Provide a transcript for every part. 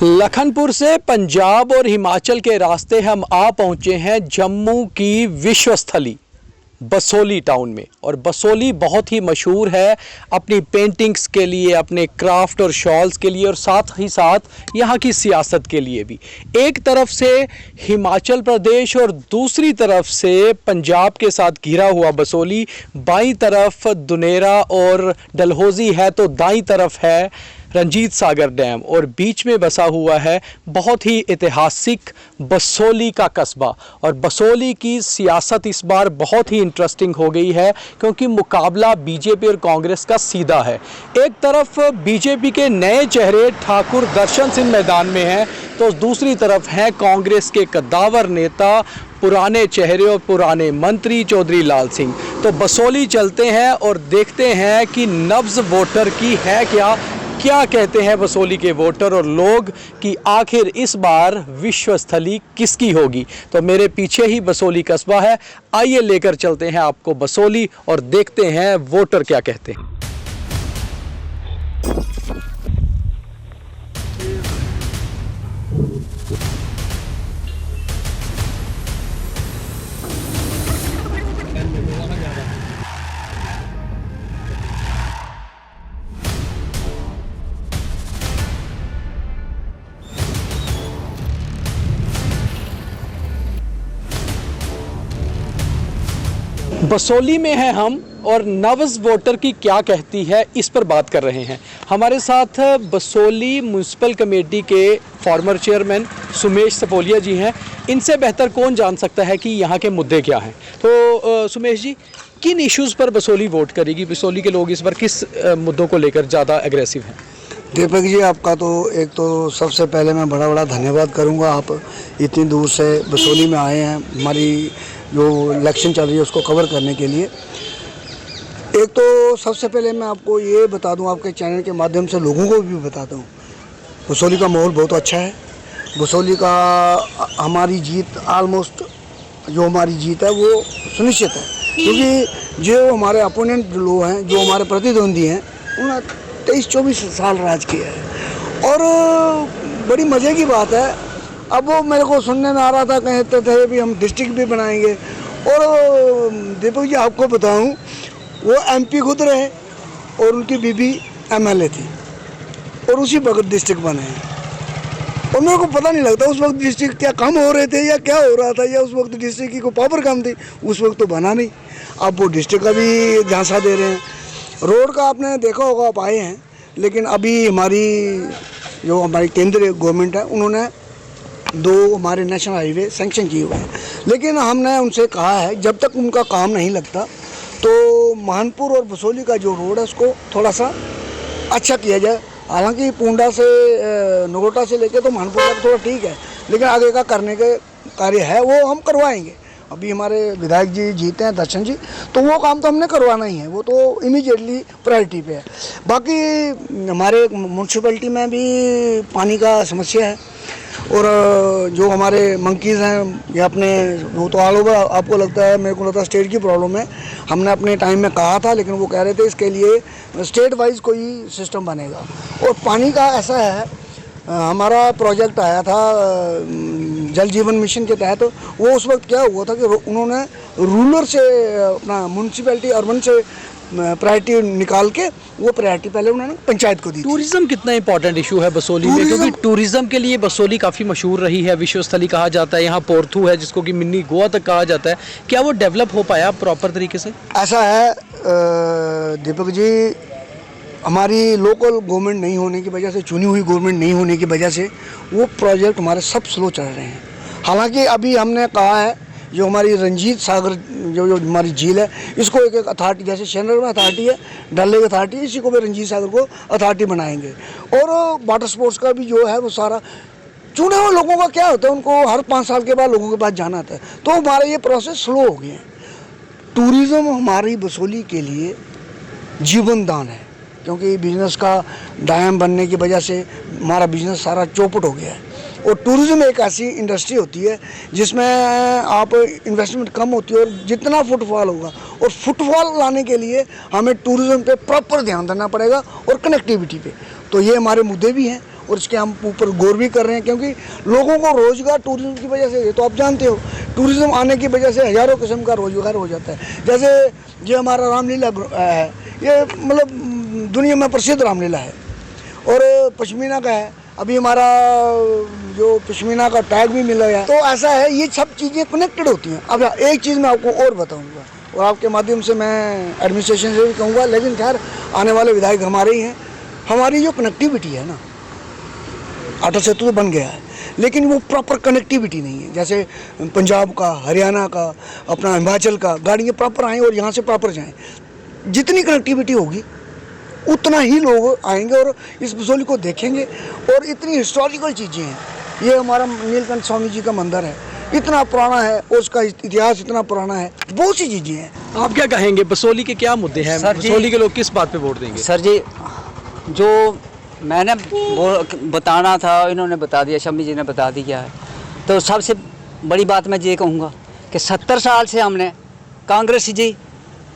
लखनपुर से पंजाब और हिमाचल के रास्ते हम आ पहुंचे हैं जम्मू की विश्व स्थली बसोली टाउन में। और बसोली बहुत ही मशहूर है अपनी पेंटिंग्स के लिए, अपने क्राफ्ट और शॉल्स के लिए, और साथ ही साथ यहाँ की सियासत के लिए भी। एक तरफ से हिमाचल प्रदेश और दूसरी तरफ से पंजाब के साथ घिरा हुआ बसोली, बाईं तरफ दुनेरा और डलहौजी है तो दाईं तरफ है रंजीत सागर डैम, और बीच में बसा हुआ है बहुत ही ऐतिहासिक बसोली का कस्बा। और बसोली की सियासत इस बार बहुत ही इंटरेस्टिंग हो गई है क्योंकि मुकाबला बीजेपी और कांग्रेस का सीधा है। एक तरफ बीजेपी के नए चेहरे ठाकुर दर्शन सिंह मैदान में हैं तो दूसरी तरफ है कांग्रेस के कद्दावर नेता, पुराने चेहरे और पुराने मंत्री चौधरी लाल सिंह। तो बसोली चलते हैं और देखते हैं कि नब्ज़ वोटर की है क्या कहते हैं बसोली के वोटर और लोग कि आखिर इस बार विश्व स्थली किसकी होगी। तो मेरे पीछे ही बसोली कस्बा है, आइए लेकर चलते हैं आपको बसोली और देखते हैं वोटर क्या कहते हैं। बसोली में हैं हम और नब्ज़ वोटर की क्या कहती है इस पर बात कर रहे हैं। हमारे साथ बसोली म्यूनसिपल कमेटी के फॉर्मर चेयरमैन सुमेश सपोलिया जी हैं। इनसे बेहतर कौन जान सकता है कि यहाँ के मुद्दे क्या हैं। तो सुमेश जी, किन इश्यूज़ पर बसोली वोट करेगी? बसोली के लोग इस बार किस मुद्दों को लेकर ज़्यादा एग्रेसिव हैं? दीपक जी, आपका तो एक तो सबसे पहले मैं बड़ा धन्यवाद करूंगा। आप इतनी दूर से बसोली में आए हैं हमारी जो इलेक्शन चल रही है उसको कवर करने के लिए। एक तो सबसे पहले मैं आपको ये बता दूं, आपके चैनल के माध्यम से लोगों को भी बताता हूं, बसोली का माहौल बहुत अच्छा है। बसोली का हमारी जीत ऑलमोस्ट जो हमारी जीत है वो सुनिश्चित है, क्योंकि जो हमारे अपोनेंट लोग हैं, जो हमारे प्रतिद्वंदी हैं, उन्होंने 23-24 साल राज किया है। और बड़ी मज़े की बात है, अब वो मेरे को सुनने में आ रहा था, कहते थे भी हम डिस्ट्रिक्ट भी बनाएंगे। और दीपक जी आपको बताऊं, वो एमपी खुद रहे और उनकी बीबी एमएलए थी और उसी वक्त डिस्ट्रिक्ट बने हैं। और मेरे को पता नहीं लगता उस वक्त डिस्ट्रिक्ट क्या कम हो रहे थे या क्या हो रहा था, या उस वक्त डिस्ट्रिक्ट की कोई पावर कम थी। उस वक्त तो बना नहीं, अब वो डिस्ट्रिक्ट का भी झांसा दे रहे हैं। रोड का आपने देखा होगा, आप आए हैं, लेकिन अभी हमारी केंद्रीय गवर्नमेंट है, उन्होंने 2 हमारे नेशनल हाईवे सैंक्शन किए हुए हैं। लेकिन हमने उनसे कहा है जब तक उनका काम नहीं लगता तो महानपुर और बसोली का जो रोड है उसको थोड़ा सा अच्छा किया जाए। हालांकि पूंडा से नगोटा से लेके तो महानपुर तक थोड़ा ठीक है, लेकिन आगे का करने के कार्य है वो हम करवाएंगे। अभी हमारे विधायक जी जीते हैं दर्शन जी, तो वो काम तो हमने करवाना ही है, वो तो इमीडिएटली प्रायोरिटी पे है। बाकी हमारे म्यूनसिपैलिटी में भी पानी का समस्या है, और जो हमारे मंकीज़ हैं ये अपने, वो तो ऑल ओवर आपको लगता है, मेरे को लगता है स्टेट की प्रॉब्लम है। हमने अपने टाइम में कहा था, लेकिन वो कह रहे थे इसके लिए स्टेट वाइज कोई सिस्टम बनेगा। और पानी का ऐसा है, हमारा प्रोजेक्ट आया था जल जीवन मिशन के तहत, वो उस वक्त क्या हुआ था कि उन्होंने रूरल से अपना म्यूनसिपैलिटी अर्बन से प्रायोरिटी निकाल के वो प्रायोरिटी पहले उन्होंने पंचायत को दी। टूरिज्म कितना इंपॉर्टेंट इशू है बसोली में? क्योंकि टूरिज्म के लिए बसोली काफ़ी मशहूर रही है, विश्व स्थली कहा जाता है। यहाँ पोर्थू है जिसको कि मिनी गोवा तक कहा जाता है। क्या वो डेवलप हो पाया प्रॉपर तरीके से? ऐसा है दीपक जी, हमारी लोकल गवर्नमेंट नहीं होने की वजह से, चुनी हुई गवर्नमेंट नहीं होने की वजह से वो प्रोजेक्ट हमारे सब स्लो चल रहे हैं। हालांकि अभी हमने कहा है जो हमारी रंजीत सागर जो हमारी झील है, इसको एक अथॉरिटी, जैसे शहर में अथॉरिटी है, डल लेक अथॉरिटी, इसी को भी रंजीत सागर को अथॉरिटी बनाएंगे। और वाटर स्पोर्ट्स का भी जो है वो सारा चुने हुए लोगों का क्या होता है, उनको हर 5 साल के बाद लोगों के पास जाना था, तो हमारा ये प्रोसेस स्लो हो गया है। टूरिज़्म हमारी बसोली के लिए जीवन दान है, क्योंकि बिजनेस का डैम बनने की वजह से हमारा बिजनेस सारा चौपट हो गया है। और टूरिज़्म एक ऐसी इंडस्ट्री होती है जिसमें आप इन्वेस्टमेंट कम होती है और जितना फुटफॉल होगा, और फुटफॉल लाने के लिए हमें टूरिज़्म पे प्रॉपर ध्यान देना पड़ेगा और कनेक्टिविटी पे। तो ये हमारे मुद्दे भी हैं और इसके हम ऊपर गौर भी कर रहे हैं, क्योंकि लोगों को रोजगार टूरिज्म की वजह से, ये तो आप जानते हो, टूरिज्म आने की वजह से हज़ारों किस्म का रोजगार हो जाता है। जैसे ये हमारा रामलीला है, ये मतलब दुनिया में प्रसिद्ध रामलीला है, और पश्मीना का है, अभी हमारा जो पश्मीना का टैग भी मिला है। तो ऐसा है, ये सब चीज़ें कनेक्टेड होती हैं। अब एक चीज़ मैं आपको और बताऊंगा, और आपके माध्यम से मैं एडमिनिस्ट्रेशन से भी कहूँगा, लेकिन खैर आने वाले विधायक हमारे ही हैं। हमारी जो कनेक्टिविटी है ना, अटल सेतु तो बन गया है, लेकिन वो प्रॉपर कनेक्टिविटी नहीं है। जैसे पंजाब का, हरियाणा का, अपना हिमाचल का, गाड़ियाँ प्रॉपर आएँ और यहाँ से प्रॉपर जाएँ। जितनी कनेक्टिविटी होगी उतना ही लोग आएंगे और इस बसोली को देखेंगे। और इतनी हिस्टोरिकल चीज़ें हैं, ये हमारा नीलकंठ स्वामी जी का मंदिर है, इतना पुराना है, और उसका इतिहास इतना पुराना है, बहुत सी चीज़ें हैं। आप क्या कहेंगे, बसोली के क्या मुद्दे हैं? बसोली के लोग किस बात पे वोट देंगे? सर जी, जो मैंने बताना था इन्होंने बता दिया, शम्मी जी ने बता दिया है। तो सबसे बड़ी बात मैं ये कहूँगा कि 70 साल से हमने कांग्रेस जी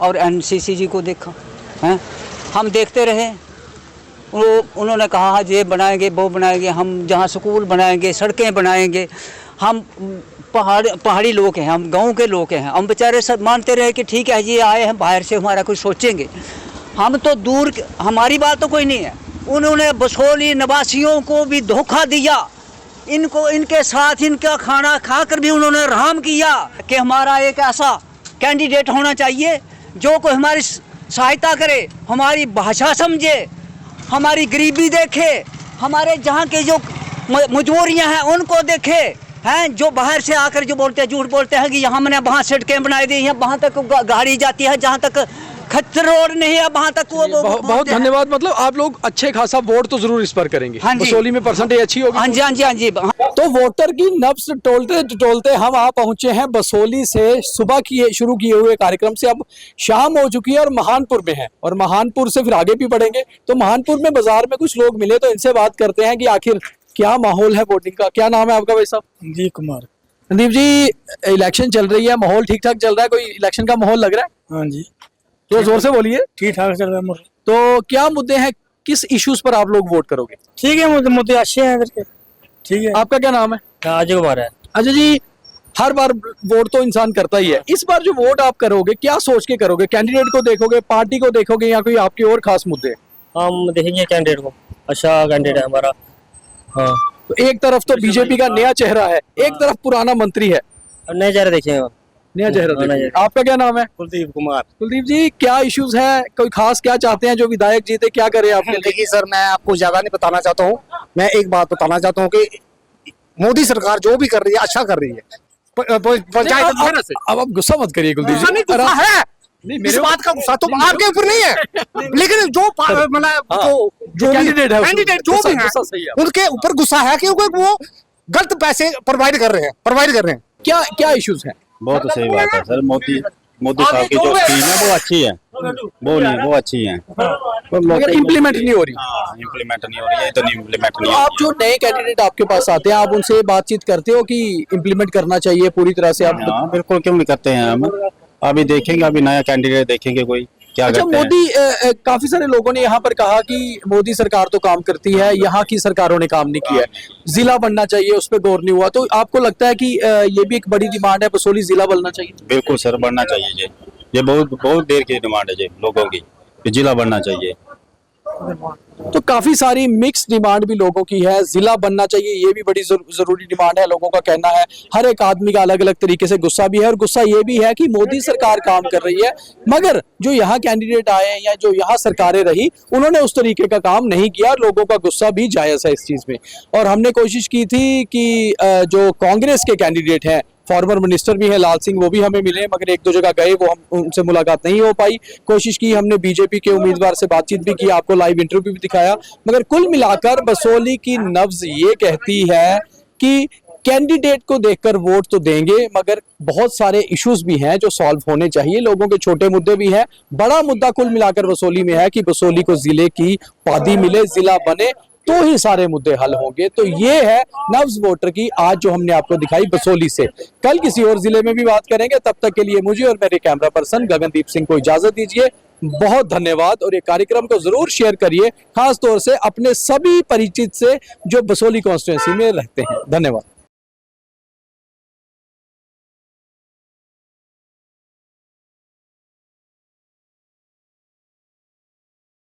और एनसीसी जी को देखा हैं, हम देखते रहे। उन्होंने कहा ये बनाएंगे, वो बनाएंगे, हम जहाँ स्कूल बनाएंगे, सड़कें बनाएंगे। हम पहाड़ी लोग हैं, हम गांव के लोग हैं, हम बेचारे सब मानते रहे कि ठीक है ये आए हैं बाहर से, हमारा कुछ सोचेंगे। हम तो दूर, हमारी बात तो कोई नहीं है। उन्होंने बसोली निवासियों को भी धोखा दिया, इनको, इनके साथ इनका खाना खाकर भी उन्होंने रहम किया कि हमारा एक ऐसा कैंडिडेट होना चाहिए जो कोई हमारी सहायता करे, हमारी भाषा समझे, हमारी गरीबी देखे, हमारे जहाँ के जो मजबूरियाँ हैं उनको देखे हैं। जो बाहर से आकर जो बोलते हैं, झूठ बोलते हैं कि हमने वहाँ सड़कें बनाई दी हैं, वहाँ तक गाड़ी जाती है, जहाँ तक खच्चर रोड नहीं है वहाँ तक वो बहुत धन्यवाद। मतलब आप लोग अच्छे खासा वोट तो जरूर इस पर करेंगे। हाँ जी, बसोली में परसेंटेज अच्छी होगी। हाँ जी, हाँ जी, हाँ जी। तो वोटर की नब्ज टोलते टोलते हम आ पहुंचे हैं बसोली से। सुबह की शुरू किए हुए कार्यक्रम से अब शाम हो चुकी है और महानपुर में है, और महानपुर से फिर आगे भी बढ़ेंगे। तो महानपुर में बाजार में कुछ लोग मिले, तो इनसे बात करते हैं कि आखिर क्या माहौल है वोटिंग का। क्या नाम है आपका भाई साहब? संदीप कुमार। संदीप जी, इलेक्शन चल रही है, माहौल ठीक ठाक चल रहा है? कोई इलेक्शन का माहौल लग रहा है? हाँ जी, तो जोर से बोलिए। ठीक ठाक चल रहा है। तो क्या मुद्दे हैं, किस इश्यूज पर आप लोग वोट करोगे? ठीक है, मुद्दे अच्छे हैं करके। ठीक है। आपका क्या नाम है? अजय कुमार है। अच्छा जी, हर बार वोट तो इंसान करता ही है। इस बार जो वोट आप करोगे, क्या सोच के करोगे? कैंडिडेट को देखोगे, पार्टी को देखोगे, या कोई आपके और खास मुद्दे? हम देखेंगे कैंडिडेट को, अच्छा कैंडिडेट है हमारा। हाँ, तो एक तरफ तो बीजेपी का नया चेहरा है, एक तरफ पुराना मंत्री है, नए चेहरे देखेंगे। नया चेहरा देखेंगे। आपका क्या नाम है? कुलदीप कुमार। कुलदीप जी, क्या इश्यूज है? कोई खास क्या चाहते हैं जो विधायक जीते, क्या करे आपके लिए? देखिए सर, मैं आपको ज्यादा नहीं बताना चाहता हूँ। मैं एक बात बताना चाहता हूँ कि मोदी सरकार जो भी कर रही है अच्छा कर रही है। पंचायत अब आप गुस्सा मत करिए कुलदीप गुस्सा नहीं, जी। गुस्सा है। नहीं, इस बात का गुस्सा तो आपके ऊपर नहीं है, लेकिन जो मतलब जो कैंडिडेट है, कैंडिडेट जो भी गुस्सा सही है है। उनके ऊपर गुस्सा है, क्योंकि वो गलत पैसे प्रोवाइड कर रहे हैं। क्या क्या इश्यूज हैं? बहुत सही बात है सर। मोदी साहब की जो स्कीम है वो अच्छी है, वो अच्छी है, मगर इम्प्लीमेंट नहीं हो रही। इम्प्लीमेंट नहीं हो रही है, तो नहीं इम्प्लीमेंट नहीं हो आप रही जो नए कैंडिडेट आपके पास आते हैं, आप उनसे बातचीत करते हो कि इम्प्लीमेंट करना चाहिए पूरी तरह से? आप है। हाँ बिल्कुल, क्यों नहीं करते हैं हम। अभी देखेंगे, अभी नया कैंडिडेट देखेंगे कोई क्या अच्छा, करते हैं। मोदी काफी सारे लोगों ने यहाँ पर कहा कि मोदी सरकार तो काम करती है, यहाँ की सरकारों ने काम नहीं किया है, जिला बनना चाहिए, उस पर गौर नहीं हुआ। तो आपको लगता है कि ये भी एक बड़ी डिमांड है, बसोली जिला बनना चाहिए? बिल्कुल सर, बढ़ना चाहिए। ये बहुत देर की डिमांड है लोगों की, जिला बनना चाहिए। तो काफी सारी मिक्स डिमांड भी लोगों की है। जिला बनना चाहिए, ये भी बड़ी जरूरी डिमांड है, लोगों का कहना है। हर एक आदमी का अलग अलग तरीके से गुस्सा भी है, और गुस्सा ये भी है कि मोदी सरकार काम कर रही है, मगर जो यहाँ कैंडिडेट आए या जो यहाँ सरकारें रही, उन्होंने उस तरीके का काम नहीं किया। लोगों का गुस्सा भी जायज है इस चीज में। और हमने कोशिश की थी कि जो कांग्रेस के कैंडिडेट हैं, फॉर्मर मिनिस्टर भी है लाल सिंह, वो भी हमें मिले, मगर एक दो जगह गए, वो हम उनसे मुलाकात नहीं हो पाई। कोशिश की हमने बीजेपी के उम्मीदवार से बातचीत भी की, आपको लाइव इंटरव्यू भी दिखाया, मगर कुल मिलाकर बसोली की नब्ज ये कहती है कि कैंडिडेट को देखकर वोट तो देंगे, मगर बहुत सारे इश्यूज भी हैं जो सॉल्व होने चाहिए। लोगों के छोटे मुद्दे भी हैं। बड़ा मुद्दा कुल मिलाकर बसोली में है कि बसोली को जिले की पादी मिले, जिला बने, तो ही सारे मुद्दे हल होंगे। तो ये है नब्ज वोटर की आज जो हमने आपको दिखाई बसोली से। कल किसी और जिले में भी बात करेंगे। तब तक के लिए मुझे और मेरे कैमरा पर्सन गगनदीप सिंह को इजाजत दीजिए। बहुत धन्यवाद। और ये कार्यक्रम को जरूर शेयर करिए, खास तौर से अपने सभी परिचित से जो बसोली कॉन्स्टिट्यूंसी में रहते हैं। धन्यवाद।